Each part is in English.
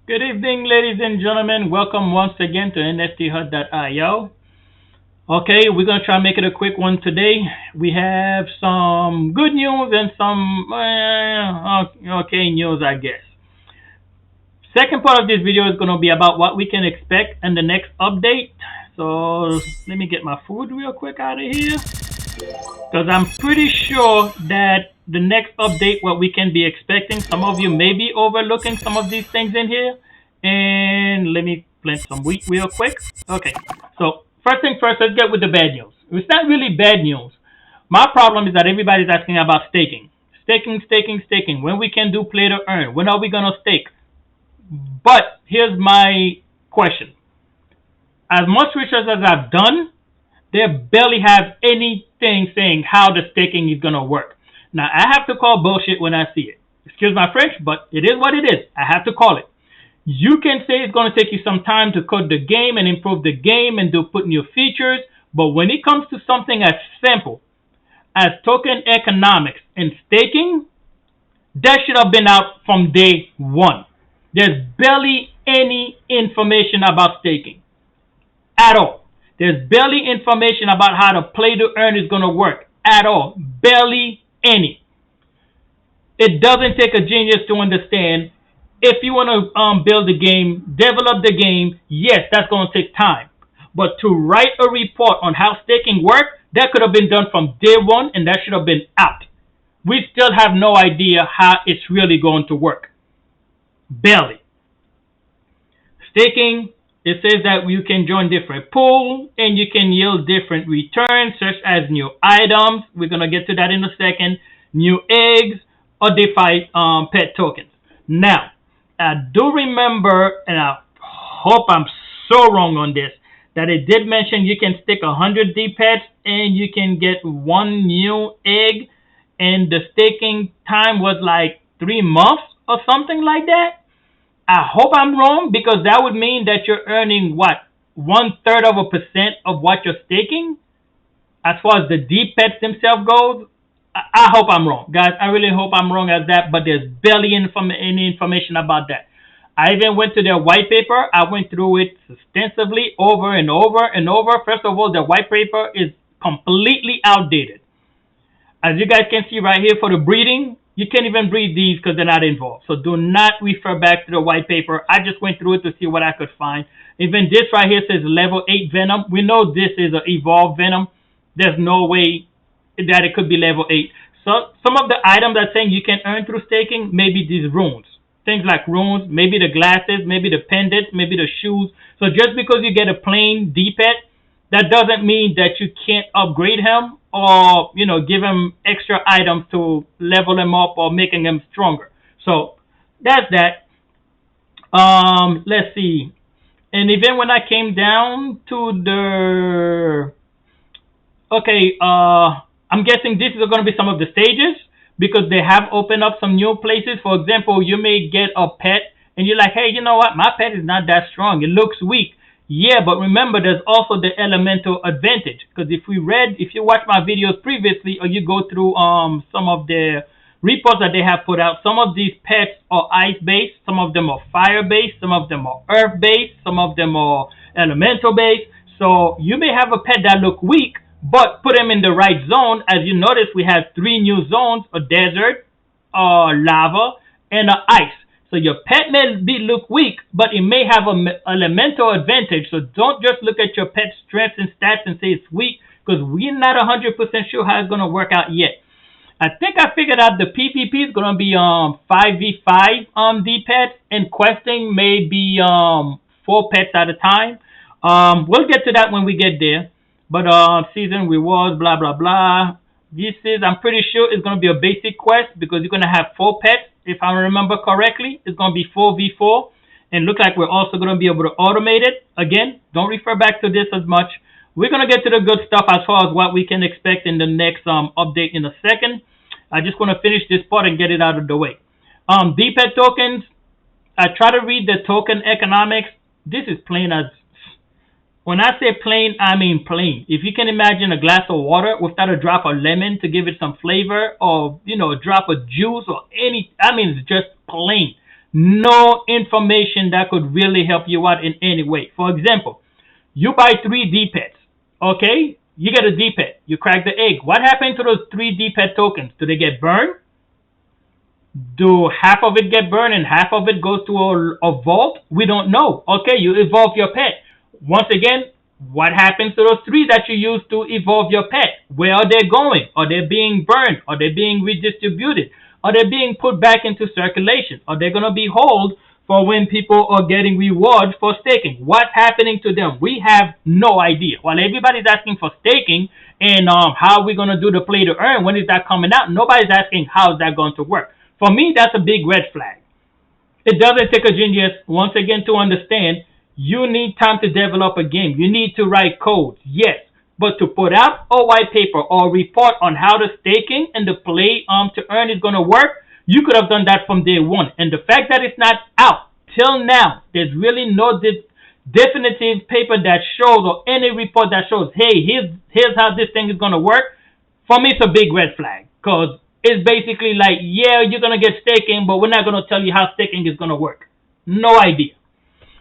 Good evening, ladies and gentlemen. Welcome once again to nfthut.io. Okay, we're going to try and make it a quick one today. We have some good news and some okay news, I guess. Second part of this video is going to be about what we can expect in the next update. So let me get my food real quick out of here, because I'm pretty sure that the next update, what we can be expecting, some of you may be overlooking some of these things in here. And let me plant some wheat real quick. Okay, so first thing first, let's get with the bad news. It's not really bad news. My problem is that everybody's asking about staking. Staking. When we can do play to earn? When are we going to stake? But here's my question. As much research as I've done, they barely have anything saying how the staking is going to work. Now, I have to call bullshit when I see it. Excuse my French, but it is what it is. I have to call it. You can say it's going to take you some time to code the game and improve the game and put new features, but when it comes to something as simple as token economics and staking, that should have been out from day one. There's barely any information about staking at all. There's barely information about how the play to earn is going to work at all. Barely any. It doesn't take a genius to understand. If you want to build a game, develop the game, yes, that's going to take time. But to write a report on how staking works, that could have been done from day one, and that should have been out. We still have no idea how it's really going to work. Barely. Staking, it says that you can join different pools and you can yield different returns, such as new items. We're going to get to that in a second. New eggs or DeFi pet tokens. Now, I do remember, and I hope I'm so wrong on this, that it did mention you can stick 100 dpets and you can get one new egg, and the staking time was like 3 months or something like that. I hope I'm wrong, because that would mean that you're earning what, 1/3% of what you're staking as far as the dpets themselves goes. I hope I'm wrong, guys. I really hope I'm wrong at that, but there's barely any information about that. I even went to their white paper. I went through it extensively over and over and over. First of all, the white paper is completely outdated. As you guys can see right here, for the breeding, you can't even breed these because they're not involved. So do not refer back to the white paper. I just went through it to see what I could find. Even this right here says level 8 venom. We know this is an evolved venom. There's no way that it could be level 8. So some of the items that saying you can earn through staking, maybe these runes. Things like runes, maybe the glasses, maybe the pendants, maybe the shoes. So just because you get a plain dpet, that doesn't mean that you can't upgrade him or, give him extra items to level him up or making him stronger. So that's that. Let's see. And even when I came down to the, okay, I'm guessing this is going to be some of the stages, because they have opened up some new places. For example, you may get a pet and you're like, hey, you know what? My pet is not that strong. It looks weak. Yeah, but remember, there's also the elemental advantage. Because if you watch my videos previously, or you go through some of the reports that they have put out, some of these pets are ice-based, some of them are fire-based, some of them are earth-based, some of them are elemental-based. So you may have a pet that look weak, but put them in the right zone. As you notice, we have 3 new zones: a desert, lava, and ice. So your pet may look weak, but it may have an elemental advantage. So don't just look at your pet's strengths and stats and say it's weak, because we're not 100% sure how it's going to work out yet. I think I figured out the PvP is going to be 5v5 dpets, and questing may be 4 pets at a time. We'll get to that when we get there. But season rewards, blah, blah, blah. This is, I'm pretty sure it's going to be a basic quest, because you're going to have 4 pets. If I remember correctly, it's going to be 4v4. And look like we're also going to be able to automate it. Again, don't refer back to this as much. We're going to get to the good stuff as far as what we can expect in the next update in a second. I just want to finish this part and get it out of the way. dpet tokens, I try to read the token economics. This is plain as... When I say plain, I mean plain. If you can imagine a glass of water without a drop of lemon to give it some flavor, or, a drop of juice or any, it's just plain. no information that could really help you out in any way. For example, you buy 3 dpets, okay? You get a dpet, you crack the egg. What happened to those 3 dpet tokens? Do they get burned? Do half of it get burned and half of it goes to a vault? We don't know. Okay, you evolve your pet. Once again, what happens to those 3 that you use to evolve your pet? Where are they going? Are they being burned? Are they being redistributed? Are they being put back into circulation? Are they going to be held for when people are getting rewards for staking? What's happening to them? We have no idea. While everybody's asking for staking and how are we going to do the play to earn, when is that coming out? Nobody's asking how is that going to work. For me, that's a big red flag. It doesn't take a genius, once again, to understand you need time to develop a game. You need to write codes, yes. But to put out a white paper or a report on how the staking and the play to earn is going to work, you could have done that from day one. And the fact that it's not out till now, there's really no definitive paper that shows or any report that shows, hey, here's how this thing is going to work. For me, it's a big red flag because it's basically like, yeah, you're going to get staking, but we're not going to tell you how staking is going to work. No idea.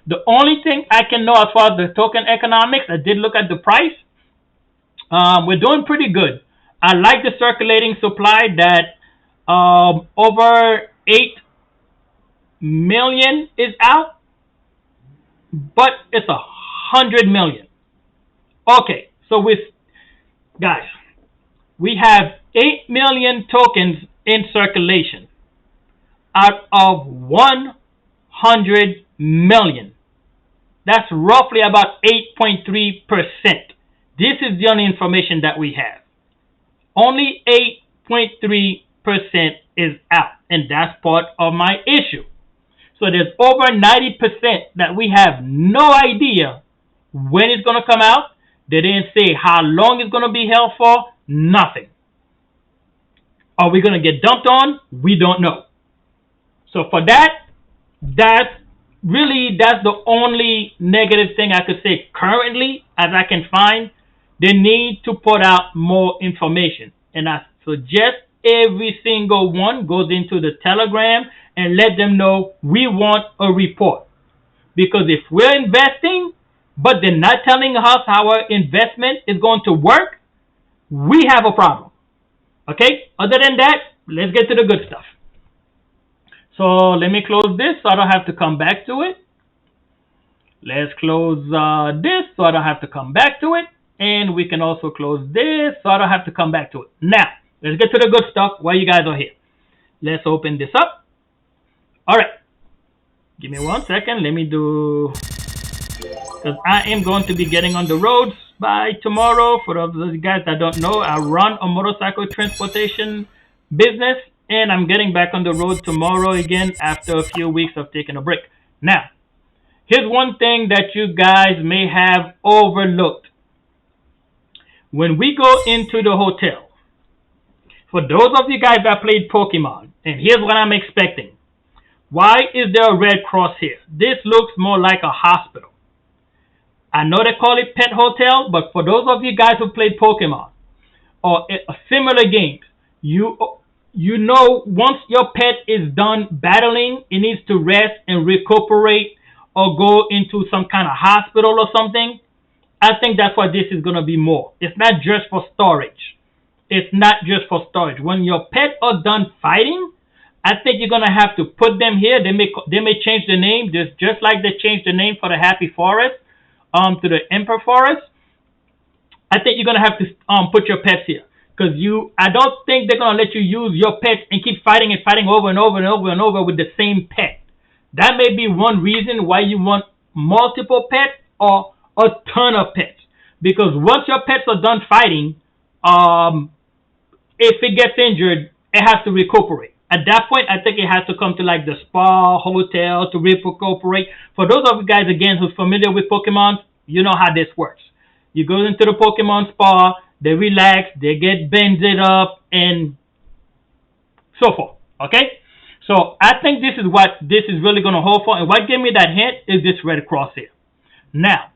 The only thing I can know as far as the token economics, I did look at the price. We're doing pretty good. I like the circulating supply that over 8 million is out, but it's 100 million. Okay, so guys, we have 8 million tokens in circulation out of 100 million. That's roughly about 8.3%. This is the only information that we have. Only 8.3% is out, and that's part of my issue. So there's over 90% that we have no idea when it's going to come out. They didn't say how long it's going to be held for. Nothing. Are we going to get dumped on? We don't know. So for that's the only negative thing I could say currently as I can find. They need to put out more information. And I suggest every single one goes into the Telegram and let them know we want a report. Because if we're investing, but they're not telling us how our investment is going to work, we have a problem. Okay? Other than that, let's get to the good stuff. So let me close this so I don't have to come back to it. Let's close this so I don't have to come back to it. And we can also close this so I don't have to come back to it. Now, let's get to the good stuff while you guys are here. Let's open this up. All right. Give me 1 second. Let me do... because I am going to be getting on the roads by tomorrow. For those of you guys that don't know, I run a motorcycle transportation business. And I'm getting back on the road tomorrow again after a few weeks of taking a break. Now, here's one thing that you guys may have overlooked. When we go into the hotel, for those of you guys that played Pokemon, and here's what I'm expecting. Why is there a red cross here? This looks more like a hospital. I know they call it Pet Hotel, but for those of you guys who played Pokemon or similar games, you know once your pet is done battling, it needs to rest and recuperate or go into some kind of hospital or something. I think that's what this is going to be more. It's not just for storage. It's not just for storage. When your pets are done fighting, I think you're going to have to put them here. They may change the name, just like they changed the name for the Happy Forest to the Emperor Forest. I think you're going to have to put your pets here. Because I don't think they're going to let you use your pets and keep fighting and fighting over and over and over and over with the same pet. That may be one reason why you want multiple pets or a ton of pets. Because once your pets are done fighting, if it gets injured, it has to recuperate. At that point, I think it has to come to like the spa, hotel to recuperate. For those of you guys, again, who's familiar with Pokemon, you know how this works. You go into the Pokemon spa, they relax, they get bended up, and so forth. Okay? So I think this is what this is really going to hold for. And what gave me that hint is this red cross here. Now,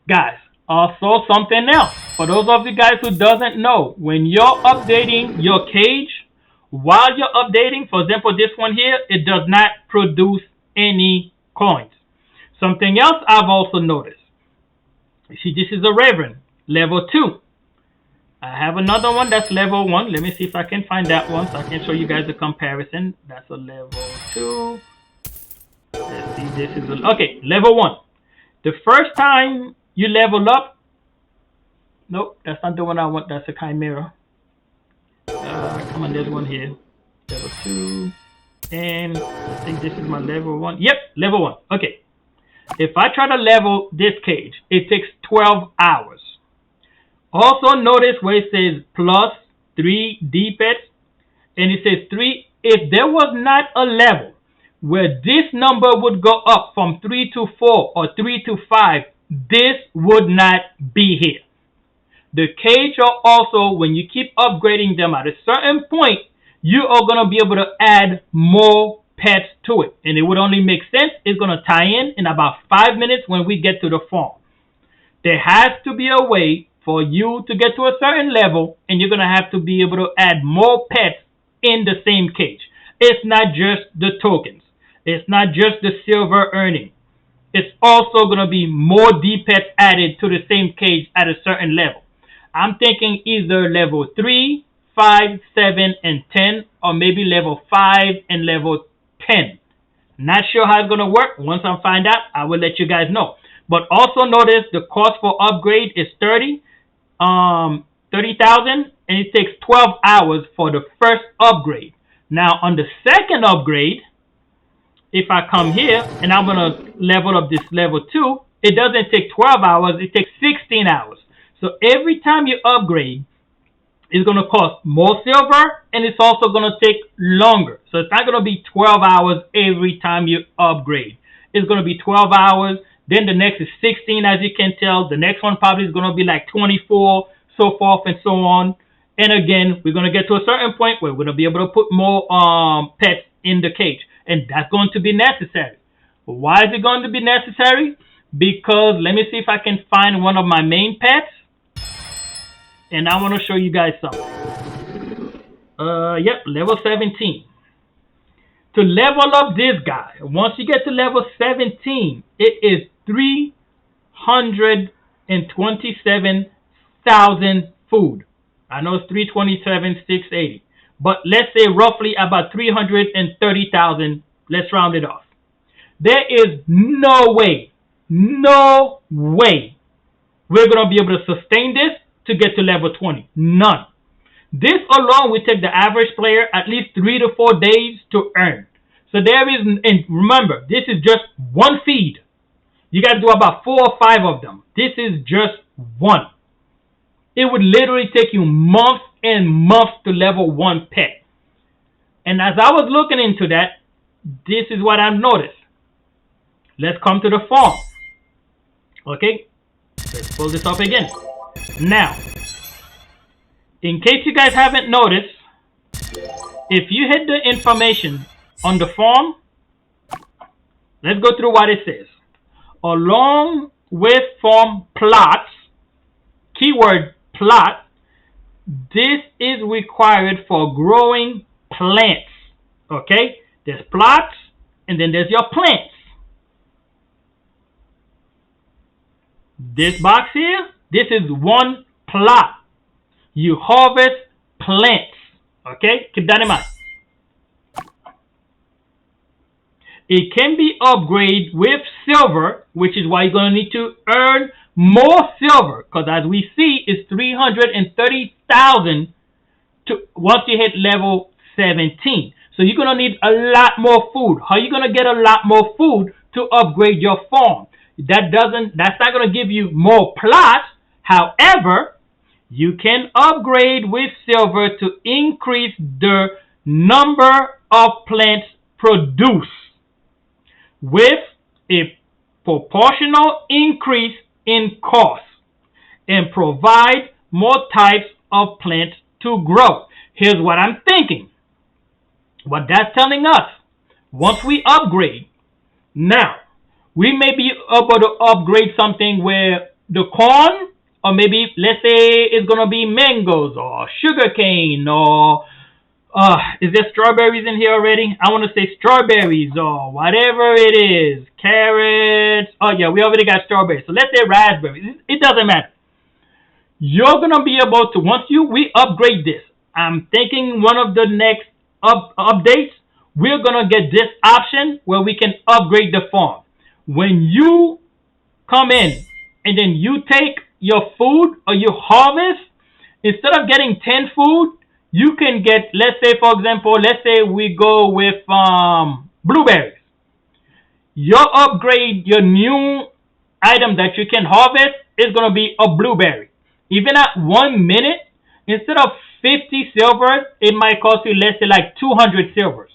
guys, also something else. For those of you guys who doesn't know, when you're updating your cage while you're updating, for example, this one here, it does not produce any coins. Something else I've also noticed. You see, this is a Reverend, level 2. I have another one that's level 1. Let me see if I can find that one so I can show you guys the comparison. That's a level 2. Let's see, this is okay, level 1. The first time you level up, nope, that's not the one I want. That's a Chimera. Come on, there's one here. Level 2. And I think this is my level 1. Yep, level 1. Okay. If I try to level this cage, it takes 12 hours. Also notice where it says plus 3 dpet, and it says 3. If there was not a level where this number would go up from 3 to 4 or 3 to 5, this would not be here. The cage are also, when you keep upgrading them at a certain point, you are going to be able to add more pets to it. And it would only make sense. It's going to tie in about 5 minutes when we get to the farm. There has to be a way for you to get to a certain level, and you're going to have to be able to add more pets in the same cage. It's not just the tokens. It's not just the silver earning. It's also going to be more dpets added to the same cage at a certain level. I'm thinking either level 3, 5, 7, and 10, or maybe level 5 and level 10. Not sure how it's going to work. Once I find out, I will let you guys know. But also notice the cost for upgrade is 30,000, and it takes 12 hours for the first upgrade. Now on the second upgrade, if I come here and I'm going to level up this level 2, it doesn't take 12 hours, it takes 16 hours. So every time you upgrade, it's going to cost more silver, and it's also going to take longer. So it's not going to be 12 hours every time you upgrade. It's going to be 12 hours. Then the next is 16, as you can tell. The next one probably is going to be like 24, so forth and so on. And again, we're going to get to a certain point where we're going to be able to put more pets in the cage. And that's going to be necessary. Why is it going to be necessary? Because let me see if I can find one of my main pets. And I want to show you guys something. Yep, level 17. To level up this guy, once you get to level 17, it is 327,000 food. I know it's 327,680. But let's say roughly about 330,000. Let's round it off. There is no way we're going to be able to sustain this to get to level 20. None. This alone will take the average player at least 3 to 4 days to earn. So there is, and remember, this is just one feed. You got to do about 4 or 5 of them. This is just one. It would literally take you months and months to level 1 pet. And as I was looking into that, this is what I've noticed. Let's come to the farm. Okay, let's pull this up again. Now, in case you guys haven't noticed, if you hit the information on the farm, let's go through what it says. Along with farm plots, keyword plot, this is required for growing plants. Okay, there's plots and then there's your plants. This box here, this is one plot. You harvest plants. Okay, keep that in mind. It can be upgraded with silver, which is why you're going to need to earn more silver. Because as we see, it's 330,000 to once you hit level 17. So you're going to need a lot more food. How are you going to get a lot more food to upgrade your farm? That's not going to give you more plots. However, you can upgrade with silver to increase the number of plants produced with a proportional increase in cost and provide more types of plants to grow. Here's what I'm thinking. What that's telling us, once we upgrade, now, we may be able to upgrade something where the corn, or maybe let's say it's going to be mangoes or sugarcane or Is there strawberries in here already? I want to say strawberries or whatever it is. Carrots. Oh yeah, we already got strawberries. So let's say raspberries. It doesn't matter. You're gonna be able to, once we upgrade this. I'm thinking one of the next updates, we're gonna get this option where we can upgrade the farm. When you come in and then you take your food or you harvest, instead of getting 10 food, you can get, let's say for example, let's say we go with blueberries. Your upgrade, your new item that you can harvest is going to be a blueberry. Even at 1 minute, instead of 50 silvers, it might cost you, let's say, like 200 silvers.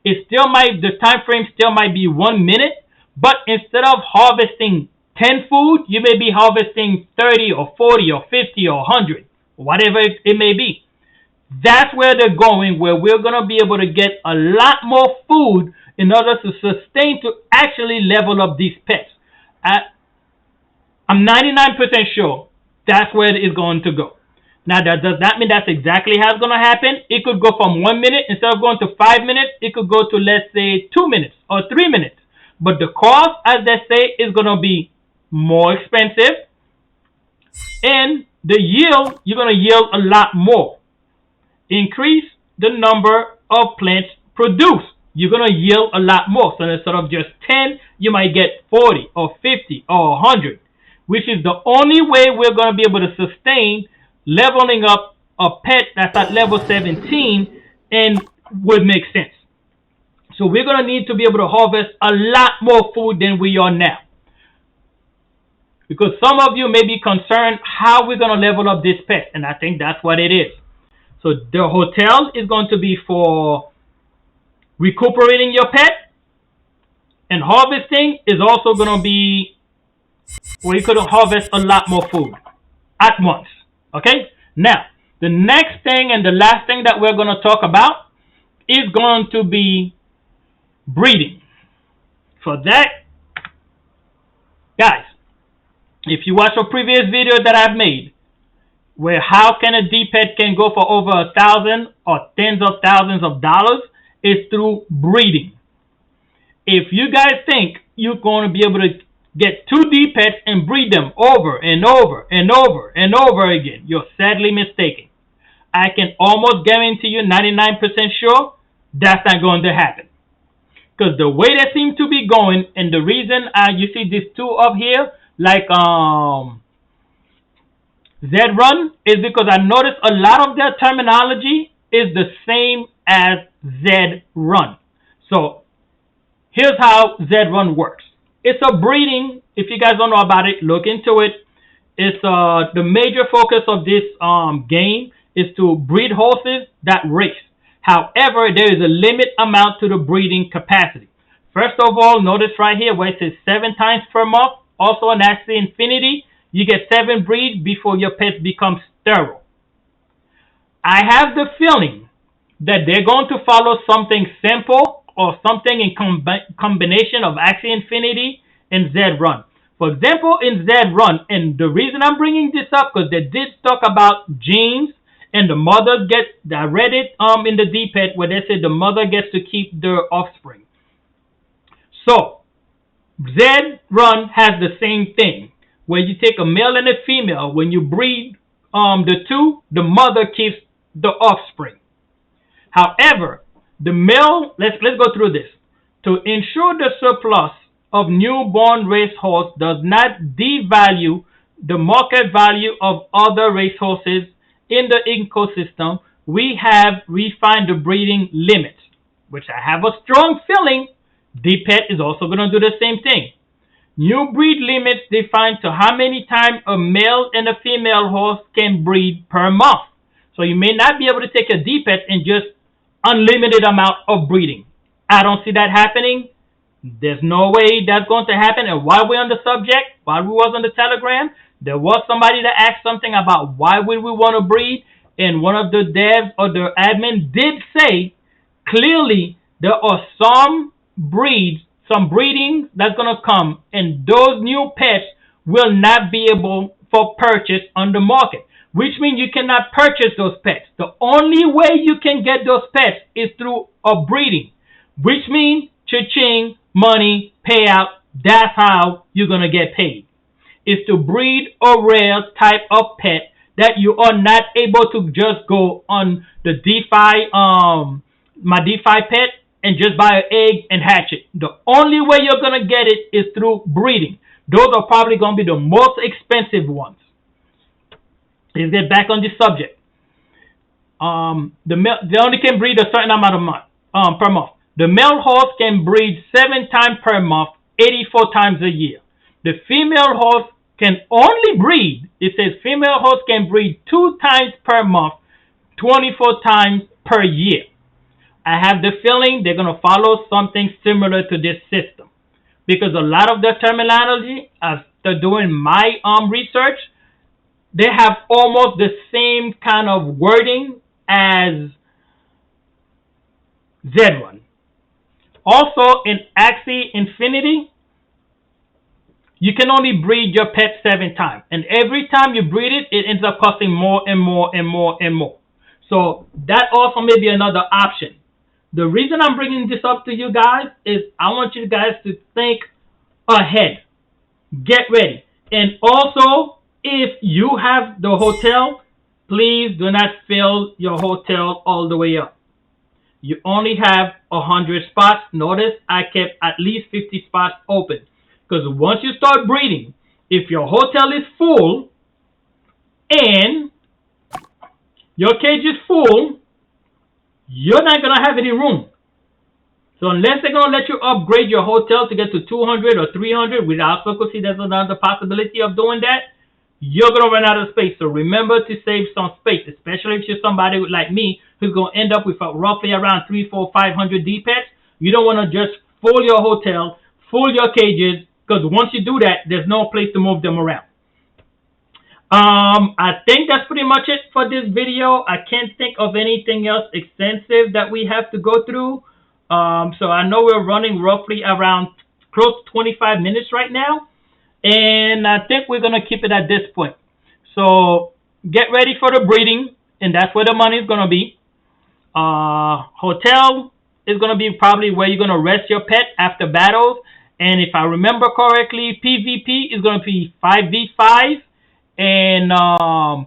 It still might, the time frame still might be 1 minute, but instead of harvesting 10 food, you may be harvesting 30 or 40 or 50 or 100, whatever it may be. That's where they're going, where we're going to be able to get a lot more food in order to sustain, to actually level up these pets. I'm 99% sure that's where it is going to go. Now, that does not mean that's exactly how it's going to happen. It could go from 1 minute, instead of going to 5 minutes, it could go to, let's say, 2 minutes or 3 minutes. But the cost, as they say, is going to be more expensive. And the yield, you're going to yield a lot more. Increase the number of plants produced. You're going to yield a lot more. So instead of just 10, you might get 40 or 50 or 100, which is the only way we're going to be able to sustain leveling up a pet that's at level 17 and would make sense. So we're going to need to be able to harvest a lot more food than we are now. Because some of you may be concerned how we're going to level up this pet, and I think that's what it is. So the hotel is going to be for recuperating your pet, and harvesting is also going to be where you could harvest a lot more food at once. Okay? Now, the next thing and the last thing that we're going to talk about is going to be breeding. For that, guys, if you watch a previous video that I've made, where how can a dpet can go for over 1,000 or tens of thousands of dollars, is through breeding. If you guys think you're going to be able to get 2 dpets and breed them over and over and over and over again, you're sadly mistaken. I can almost guarantee you 99% sure that's not going to happen. Because the way they seem to be going, and the reason you see these 2 up here, like Zrun, is because I noticed a lot of their terminology is the same as Zrun. So here's how Zrun works. It's a breeding. If you guys don't know about it, look into it. It's the major focus of this game is to breed horses that race. However, there is a limit amount to the breeding capacity. First of all, notice right here where it says 7 times per month. Also on Axie Infinity, you get 7 breeds before your pets become sterile. I have the feeling that they're going to follow something simple or something in combination of Axie Infinity and Zrun. For example, in Zrun, and the reason I'm bringing this up because they did talk about genes, and the mother gets, I read it in the dpet where they said the mother gets to keep their offspring. So Zrun has the same thing, where you take a male and a female. When you breed the 2, the mother keeps the offspring. However, the male, let's go through this. To ensure the surplus of newborn racehorse does not devalue the market value of other racehorses in the ecosystem, we have refined the breeding limits, which I have a strong feeling dpet is also going to do the same thing. New breed limits defined to how many times a male and a female horse can breed per month. So you may not be able to take a dpet and just unlimited amount of breeding. I don't see that happening. There's no way that's going to happen. And while we're on the subject, while we was on the Telegram, there was somebody that asked something about why would we want to breed, and one of the devs or the admin did say clearly there are some breeds, some breeding that's going to come, and those new pets will not be able for purchase on the market. which means you cannot purchase those pets. The only way you can get those pets is through a breeding, which means cha-ching, money, payout. That's how you're going to get paid. Is to breed a rare type of pet that you are not able to just go on the DeFi, Mydefipet, and just buy an egg and hatch it. The only way you're going to get it is through breeding. Those are probably going to be the most expensive ones. Let's get back on this subject. They only can breed a certain amount of per month. The male horse can breed 7 times per month, 84 times a year. The female horse can only breed, it says female horse can breed 2 times per month, 24 times per year. I have the feeling they're going to follow something similar to this system, because a lot of the terminology, after doing my research, they have almost the same kind of wording as Z1. Also, in Axie Infinity, you can only breed your pet 7 times. And every time you breed it, it ends up costing more and more and more and more. So that also may be another option. The reason I'm bringing this up to you guys is I want you guys to think ahead. Get ready. And also, if you have the hotel, please do not fill your hotel all the way up. You only have 100 spots. Notice I kept at least 50 spots open. Because once you start breeding, if your hotel is full and your cage is full, you're not going to have any room. So unless they're going to let you upgrade your hotel to get to 200 or 300, we also could see there's another possibility of doing that, you're going to run out of space. So remember to save some space, especially if you're somebody like me who's going to end up with roughly around 300, 400, 500 dpets. You don't want to just full your hotel, full your cages, because once you do that, there's no place to move them around. I think that's pretty much it for this video. I can't think of anything else extensive that we have to go through. So I know we're running roughly around close to 25 minutes right now. And I think we're going to keep it at this point. So get ready for the breeding, and that's where the money is going to be. Hotel is going to be probably where you're going to rest your pet after battles. And if I remember correctly, PvP is going to be 5v5. And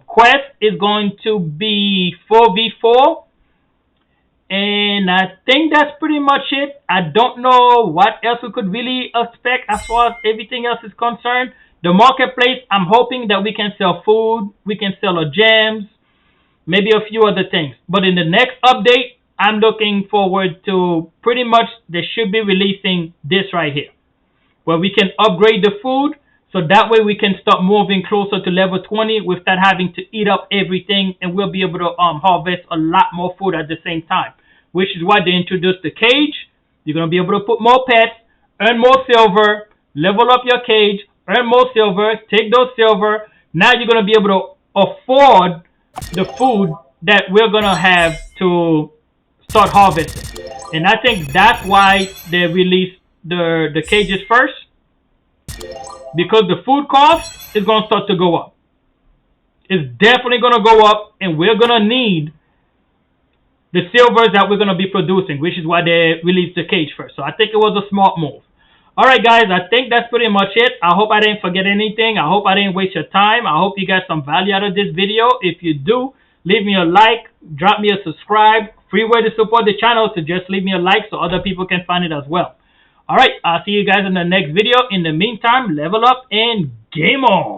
Quest is going to be 4v4. And I think that's pretty much it. I don't know what else we could really expect as far as everything else is concerned. The marketplace, I'm hoping that we can sell food, we can sell gems, maybe a few other things. But in the next update, I'm looking forward to pretty much they should be releasing this right here, where we can upgrade the food, so that way we can start moving closer to level 20 without having to eat up everything, and we'll be able to harvest a lot more food at the same time, which is why they introduced the cage. You're going to be able to put more pets, earn more silver, level up your cage, earn more silver, take those silver. Now you're going to be able to afford the food that we're going to have to start harvesting. And I think that's why they released the cages first, because the food cost is going to start to go up. It's definitely going to go up, and we're going to need the silvers that we're going to be producing, which is why they released the cage first. So I think it was a smart move. All right, guys, I think that's pretty much it. I hope I didn't forget anything. I hope I didn't waste your time. I hope you got some value out of this video. If you do, leave me a like, drop me a subscribe. Free way to support the channel, so just leave me a like so other people can find it as well. All right, I'll see you guys in the next video. In the meantime, level up and game on.